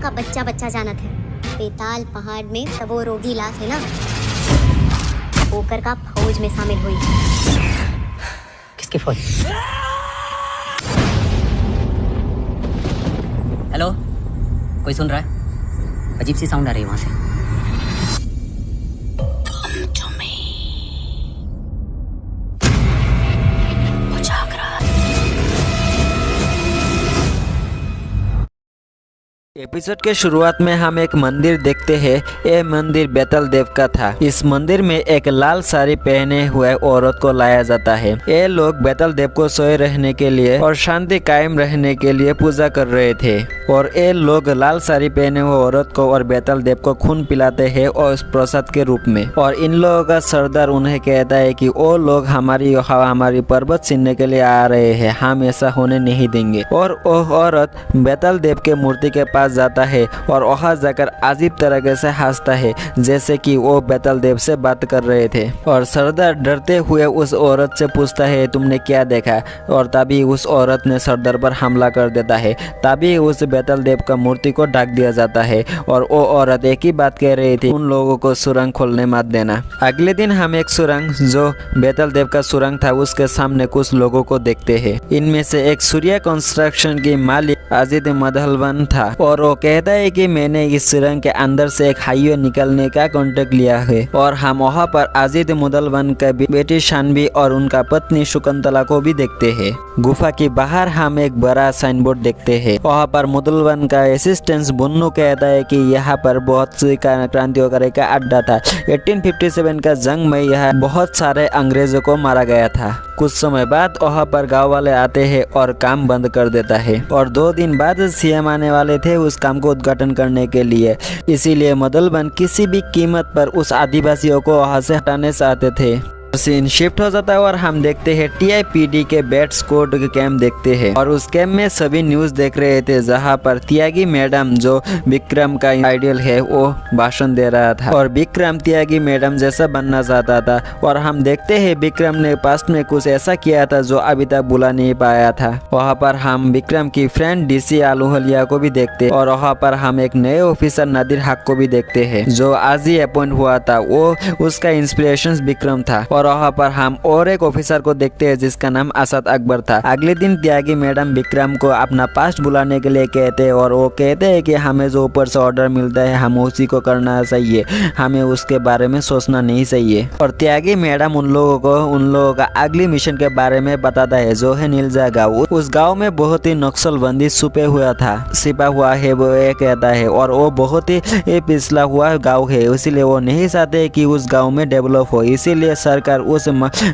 का बच्चा बच्चा जानत है। बेताल पहाड़ में तब वो रोगी लाश है ना, ओकर का फौज में शामिल हुई। किसकी फौज? हेलो, कोई सुन रहा है? अजीब सी साउंड आ रही है वहां से। एपिसोड के शुरुआत में हम एक मंदिर देखते हैं। ये मंदिर बेतल देव का था। इस मंदिर में एक लाल साड़ी पहने हुए औरत को लाया जाता है। ये लोग बेतल देव को सोए रहने के लिए और शांति कायम रहने के लिए पूजा कर रहे थे। और ये लोग लाल साड़ी पहने हुए औरत को और बेतल देव को खून पिलाते हैं और उस प्रसाद के रूप में। और इन लोगों का सरदार उन्हें कहता है कि वो लोग हमारी पर्वत छीनने के लिए आ रहे हैं, हम ऐसा होने नहीं देंगे। और वो औरत बेतल देव के मूर्ति के पास जाता है और वहां जाकर अजीब तरीके से हंसता है, जैसे कि वो बेतल देव से बात कर रहे थे। और सरदार डरते हुए उस औरत से पूछता है, तुमने क्या देखा? और तभी उस औरत ने सरदार पर हमला कर देता है। तभी उस बेतल देव का मूर्ति को ढक दिया जाता है। और वो औरत एक ही बात कह रही थी, उन लोगों को सुरंग खोलने मत देना। अगले दिन हम एक सुरंग जो बेतल देव का सुरंग था उसके सामने कुछ लोगों को देखते हैं। इनमें से एक सूर्य कंस्ट्रक्शन की मालिक अजीत मदलवन था और वो कहता है कि मैंने इस सुरंग के अंदर से एक हाईवे निकलने का कॉन्ट्रैक्ट लिया है। और हम वहाँ पर अजीत मुदलवन का बेटी शानवी और उनका पत्नी शुकुंतला को भी देखते हैं। गुफा के बाहर हम एक बड़ा साइन बोर्ड देखते हैं। वहाँ पर मुदलवन का असिस्टेंट बुन्नू कहता है कि यहाँ पर बहुत सी क्रांतिकारियों का अड्डा था। 1857 का जंग में यहाँ बहुत सारे अंग्रेजों को मारा गया था। कुछ समय बाद वहाँ पर गाँव वाले आते हैं और काम बंद कर देता है। और 2 दिन बाद सीएम आने वाले थे उस काम को उद्घाटन करने के लिए। इसीलिए मुदलवन किसी भी कीमत पर उस आदिवासियों को वहाँ से हटाने चाहते थे। सीन शिफ्ट हो जाता है और हम देखते हैं टीआईपीडी के बैट स्क्वाड कैंप देखते हैं। और उस कैंप में सभी न्यूज देख रहे थे, जहां पर त्यागी मैडम जो विक्रम का आइडियल है वो भाषण दे रहा था। और विक्रम त्यागी मैडम जैसा बनना चाहता था। और हम देखते हैं विक्रम ने पास्ट में कुछ ऐसा किया था जो अभी तक भुला नहीं पाया था। वहाँ पर हम विक्रम की फ्रेंड डीसी आलूहलिया को भी देखते। और वहाँ पर हम एक नए ऑफिसर नादिर हक को भी देखते हैं जो आज ही अपॉइंट हुआ था। वो उसका इंस्पिरेशन विक्रम था। और वहाँ पर हम और एक ऑफिसर को देखते हैं जिसका नाम असद अकबर था। अगले दिन त्यागी मैडम विक्रम को अपना पास्ट बुलाने के लिए कहते हैं। और वो कहते हैं कि हमें जो ऊपर से ऑर्डर मिलता है हम उसी को करना चाहिए, हमें उसके बारे में सोचना नहीं चाहिए। और त्यागी मैडम उन लोगों का अगली मिशन के बारे में बताता है जो है नीलजा गाँव। उस गाँव में बहुत ही नक्सलबंदी छिपा हुआ है वो ये कहता है। और वो बहुत ही पिछला हुआ गाँव है, इसीलिए वो नहीं चाहते कि उस गाँव में डेवलप हो। इसीलिए सरकार उस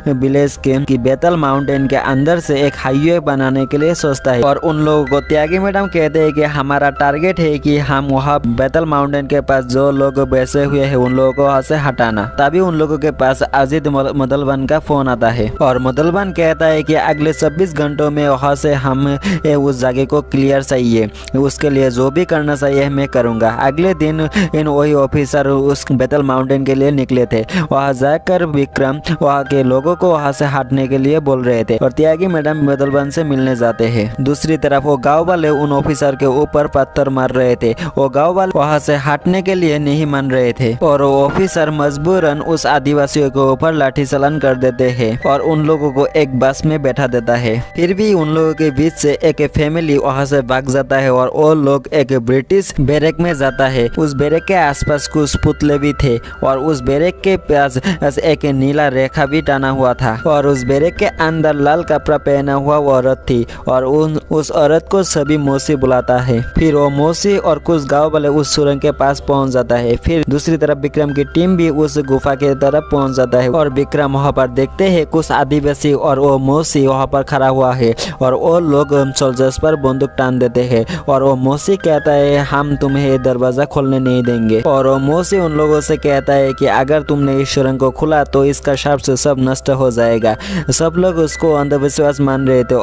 विलेज के बेतल माउंटेन के अंदर से एक हाईवे बनाने के लिए सोचता है। और उन लोगों को त्यागी मैडम कहते हैं कि हमारा टारगेट है कि हम वहाँ बेतल माउंटेन के पास जो लोग बैसे हुए हैं उन लोगों को वहाँ से हटाना। तभी उन लोगों के पास अजीत मुदलवन का फोन आता है। और मुदलवन कहता है कि अगले 26 घंटों में वहाँ से हम उस जगह को क्लियर चाहिए, उसके लिए जो भी करना चाहिए मैं करूँगा। अगले दिन वही ऑफिसर उस बेतल माउंटेन के लिए निकले थे। वहाँ जाकर विक्रम वहाँ के लोगों को वहाँ से हटने के लिए बोल रहे थे। और त्यागी मैडम मुदलवन से मिलने जाते हैं। दूसरी तरफ वो गांव वाले उन ऑफिसर के ऊपर पत्थर मार रहे थे। वो गांव वाले वहाँ से हटने के लिए नहीं मान रहे थे। और वो ऑफिसर मजबूरन उस आदिवासियों के ऊपर लाठी चालन कर देते हैं और उन लोगों को एक बस में बैठा देता है। फिर भी उन लोगों के बीच से एक फैमिली वहाँ से भाग जाता है और वो लोग एक ब्रिटिश बैरक में जाता है। उस बैरक के आसपास कुछ पुतले भी थे और उस बैरक के पास एक नीला रेखा भी टाना हुआ था। और उस बैरक के अंदर लाल कपड़ा पहना हुआ वो औरत थी और उस औरत को सभी मौसी बुलाता है। फिर वो मौसी और कुछ गांव वाले उस सुरंग के पास पहुंच जाता है। फिर दूसरी तरफ विक्रम की टीम भी उस गुफा के तरफ पहुंच जाता है। और विक्रम वहाँ पर देखते हैं कुछ आदिवासी और वो मौसी वहाँ पर खड़ा हुआ है और वो लोग सोल्जर्स पर बंदूक टान देते हैं। और वो मौसी कहता है हम तुम्हें ये दरवाजा खोलने नहीं देंगे। और वो मौसी उन लोगों से कहता है कि अगर तुमने इस सुरंग को खुला तो इसका शार्प से सब नष्ट हो जाएगा। सब लोग उसको अंधविश्वास मान रहे थे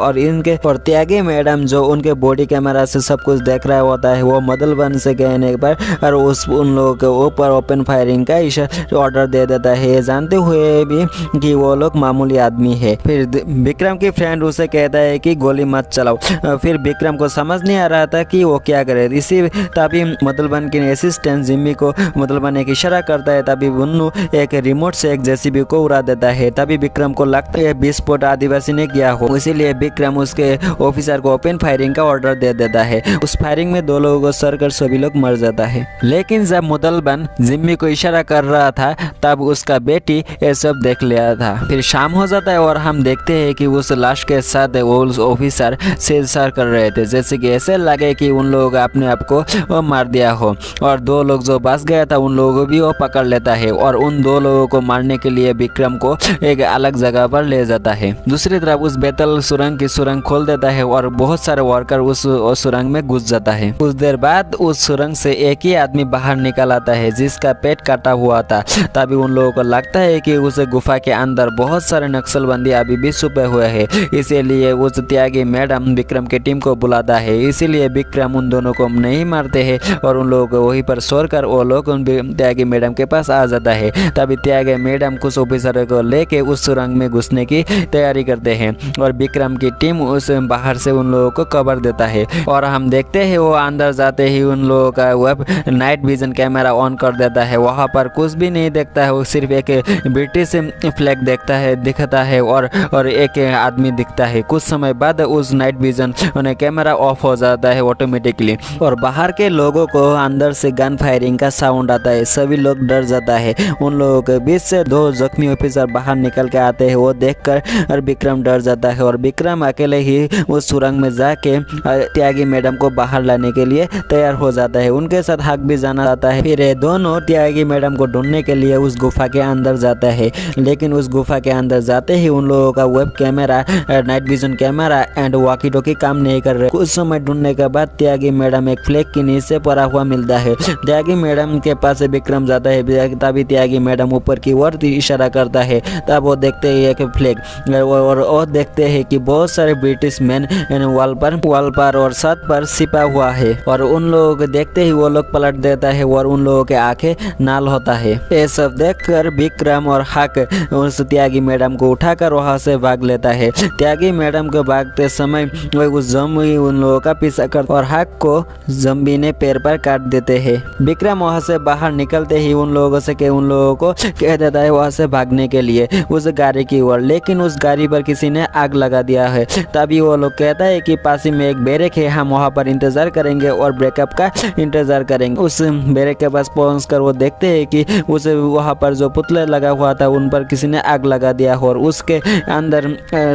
और त्यागी मैडम जो उनके बॉडी कैमरा से सब कुछ देख रहा होता है, वो मदलबन से कहने पर और उन लोगों के ऊपर ओपन फायरिंग का ऑर्डर दे देता है, ये जानते हुए भी कि वो लोग मामूली आदमी है। फिर विक्रम की फ्रेंड उसे कहता है कि गोली मत चलाओ। फिर विक्रम को समझ नहीं आ रहा था कि वो क्या करे। इसी तभी मदलबन के असिस्टेंट जिम्मी को मदलबन एक इशारा करता है, तभी उन्नू एक रिमोट से एक जेसीबी को उड़ा देता है। तभी विक्रम को लगता है विस्फोट आदिवासी ने किया हो, इसीलिए विक्रम उसके ऑफिसर को ओपन फायरिंग का ऑर्डर दे देता है। उस फायरिंग में 2 लोगों को सर कर सभी लोग मर जाता है। लेकिन जब मदलबन जिम्मी को इशारा कर रहा था तब उसका बेटी ये सब देख लिया था। फिर शाम हो जाता है और हम देखते हैं कि उस लाश के साथ वो ऑफिसर छेड़छाड़ कर रहे थे, जैसे कि ऐसे लगे कि उन लोगों ने अपने आप को मार दिया हो। और 2 लोग जो बच गया था उन लोगों को भी वो पकड़ लेता है और उन 2 लोगों को मारने के लिए विक्रम को एक अलग जगह पर ले जाता है। दूसरी तरफ उस बेतल सुरंग की सुरंग खोल देता है और बहुत सारे वर्कर उस सुरंग में घुस जाता है। कुछ देर बाद उस सुरंग से एक ही आदमी बाहर निकल आता है जिसका पेट काटा हुआ था। तभी उन लोगों को लगता है कि उस गुफा के अंदर बहुत सारे नक्सलबंदी अभी भी छुपे हुए हैं, इसीलिए उस त्यागी मैडम विक्रम की टीम को बुलाता है। इसीलिए विक्रम उन दोनों को नहीं मारते हैं और उन लोगों को वहीं पर छोड़कर वो लोग त्यागी मैडम के पास आ जाता है। तभी त्यागी मैडम कुछ ऑफिसर को लेके उस सुरंग में घुसने की तैयारी करते हैं और विक्रम की टीम उस बाहर से उन लोगों को कवर देता है। और हम देखते हैं वो अंदर जाते ही उन लोगों का web night vision camera on कर देता है। वहाँ पर कुछ भी नहीं देखता है, वो सिर्फ एक ब्रिटिश फ्लैग दिखता है और एक आदमी दिखता है। कुछ समय बाद उस नाइट विजन कैमरा ऑफ हो जाता है ऑटोमेटिकली और बाहर के लोगों को अंदर से गन फायरिंग का साउंड आता है। सभी लोग डर जाता है। उन लोगों के बीच से 2 जख्मी ऑफिसर बाहर निकल के आते हैं। वो देखकर विक्रम डर जाता है और विक्रम अकेले ही उस सुरंग में जाके त्यागी मैडम को बाहर लाने के लिए तैयार हो जाता है। उनके साथ हक भी जाना जाता है। फिर ये दोनों त्यागी मैडम को ढूंढने के लिए उस गुफा के अंदर जाता है, लेकिन उस गुफा के अंदर जाते ही उन लोगों का web camera, night vision camera and walkie talkie काम नहीं कर रहे। कुछ समय ढूंढने के बाद त्यागी मैडम एक फ्लैग के नीचे पड़ा हुआ मिलता है। त्यागी मैडम के पास विक्रम जाता है, तभी त्यागी मैडम ऊपर की ओर इशारा करता है। तब वो देखते हैं एक फ्लैग और देखते हैं कि बहुत सारे ब्रिटिश मैन वॉल पर और छत पर छिपा हुआ है और उन लोगों को देखते ही वो लोग पलट देता है और उन लोगों के आंखें नाल होता है। ये सब देखकर विक्रम और हक उस त्यागी मैडम को उठाकर वहां से भाग लेता है। त्यागी मैडम को भागते समय उस ज़म्बी उन लोगों का पीछा कर और हक को ज़म्बी ने पैर पर काट देते हैं। विक्रम वहां से बाहर निकलते ही उन लोगों को कह देता है वहां से भागने के लिए उस गाड़ी की ओर, लेकिन उस गाड़ी पर किसी ने आग लगा दिया है। तभी वो लोग कहता है कि पास ही में एक बैरक है, हम वहाँ पर इंतजार करेंगे और ब्रेकअप का इंतजार करेंगे। उस बैरक के पास पहुंचकर वो देखते हैं कि उस वहाँ पर जो पुतले लगा हुआ था उन पर किसी ने आग लगा दिया हो और उसके अंदर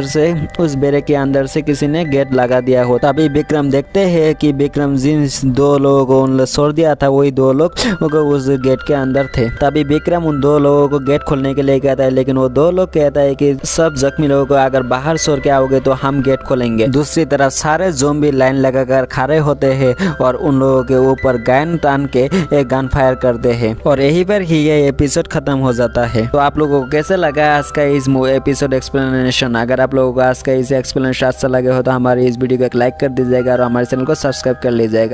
से उस बैरक के अंदर से किसी ने गेट लगा दिया हो। तभी विक्रम देखते हैं कि विक्रम जिन 2 लोगों को छोड़ दिया था वही 2 लोग उस गेट के अंदर थे। तभी विक्रम उन 2 लोगों को गेट खोलने के लिए कहता है, लेकिन वो 2 लोग कहता है कि सब जख्मी लोगों को अगर बाहर छोड़ के आओगे तो हम गेट खोलेंगे। दूसरी तरफ सारे ज़ॉम्बी लाइन लगाकर खड़े होते हैं और उन लोगों के ऊपर गन तान के एक गन फायर करते हैं और यहीं पर ही ये एपिसोड खत्म हो जाता है। तो आप लोगों को कैसे लगा आज का इस एपिसोड एक्सप्लेनेशन? अगर आप लोगों को आज का इस एक्सप्लेनेशन अच्छा लगे हो तो हमारे इस वीडियो को एक लाइक कर दीजिएगा और हमारे चैनल को सब्सक्राइब कर लीजिएगा।